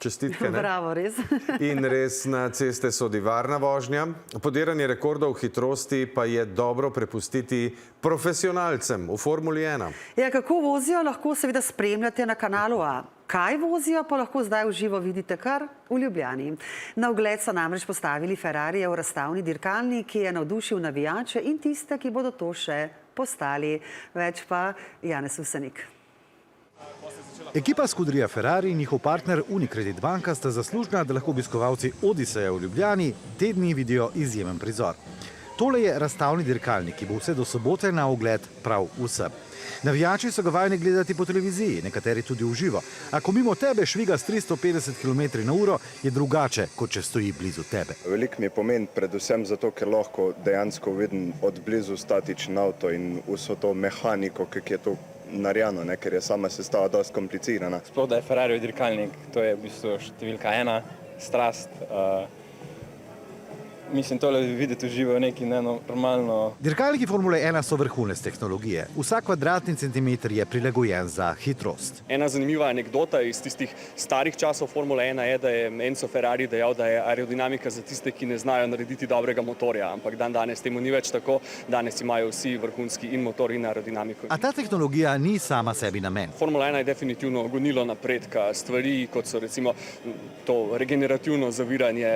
čestitke. Ne? Bravo, res. In res na ceste sodi varna vožnja. Podiranje rekordov hitrosti pa je dobro prepustiti profesionalcem v Formuli 1. Ja, kako vozijo, lahko seveda spremljate na kanalu A. Kaj vozijo, pa lahko zdaj v živo vidite kar v Ljubljani. Na ogled so namreč postavili Ferrarijev razstavni dirkalnik, ki je navdušil navijače in tiste, ki bodo to še postali. Več pa Janez Vsenik. Ekipa Scuderia Ferrari in njihov partner Unicredit Banka sta zaslužna, da lahko obiskovalci Odiseja v Ljubljani te dni vidijo izjemen prizor. Tole je razstavni dirkalnik, ki bo vse do sobote na ogled prav vsem. Navijači so ga vajeni gledati po televiziji, nekateri tudi v živo. A ko mimo tebe šviga s 350 km/h, je drugače, kot če stoji blizu tebe. Veliko mi pomeni predvsem zato, ker lahko dejansko vidim od blizu statičen avto in vso to mehaniko, ki je to narejeno, ker je sama sestava dosti komplicirana. Sploh, da je Ferrarijev dirkalnik, to je v bistvu številka 1, strast. Mislim, tole videti v živo je nekaj nenormalno. Dirkalniki Formule 1 so vrhunec tehnologije. Vsak kvadratni centimeter je prilagojen za hitrost. Ena zanimiva anekdota iz tistih starih časov Formule 1 je, da je Enzo Ferrari dejal, da je aerodinamika za tiste, ki ne znajo narediti dobrega motorja, ampak danes temu ni več tako. Danes imajo vsi vrhunski in motor in aerodinamiko. A ta tehnologija ni sama sebi namen. Formula 1 je definitivno gonilo napredka. Stvari, kot so recimo to regenerativno zaviranje,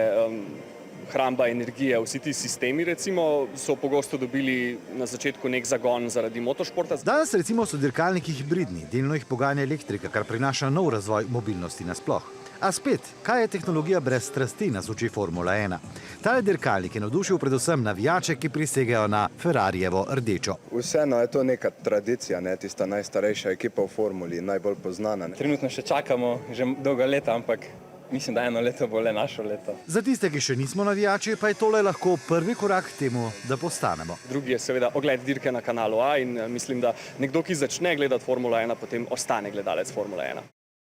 hramba energije, vsi ti sistemi recimo so pogosto dobili na začetku nek zagon zaradi motošporta. Danes recimo so dirkalniki hibridni, delno jih poganja elektrika, kar prinaša nov razvoj mobilnosti nasploh. A spet, kaj je tehnologija brez strasti, nas uči Formula 1? Tale dirkalnik je navdušil predvsem navijače, ki prisegajo na Ferrarijevo rdečo. Vseeno je to neka tradicija, tista najstarejša ekipa v formuli, najbolj poznana. Trenutno še čakamo, že dolga leta, ampak mislim, da eno leto bo le našo leto. Za tiste, ki še nismo navijači, pa je tole lahko prvi korak k temu, da postanemo. Drugi je seveda ogled dirke na kanalu A in mislim, da nekdo, ki začne gledati Formula 1, potem ostane gledalec Formule 1.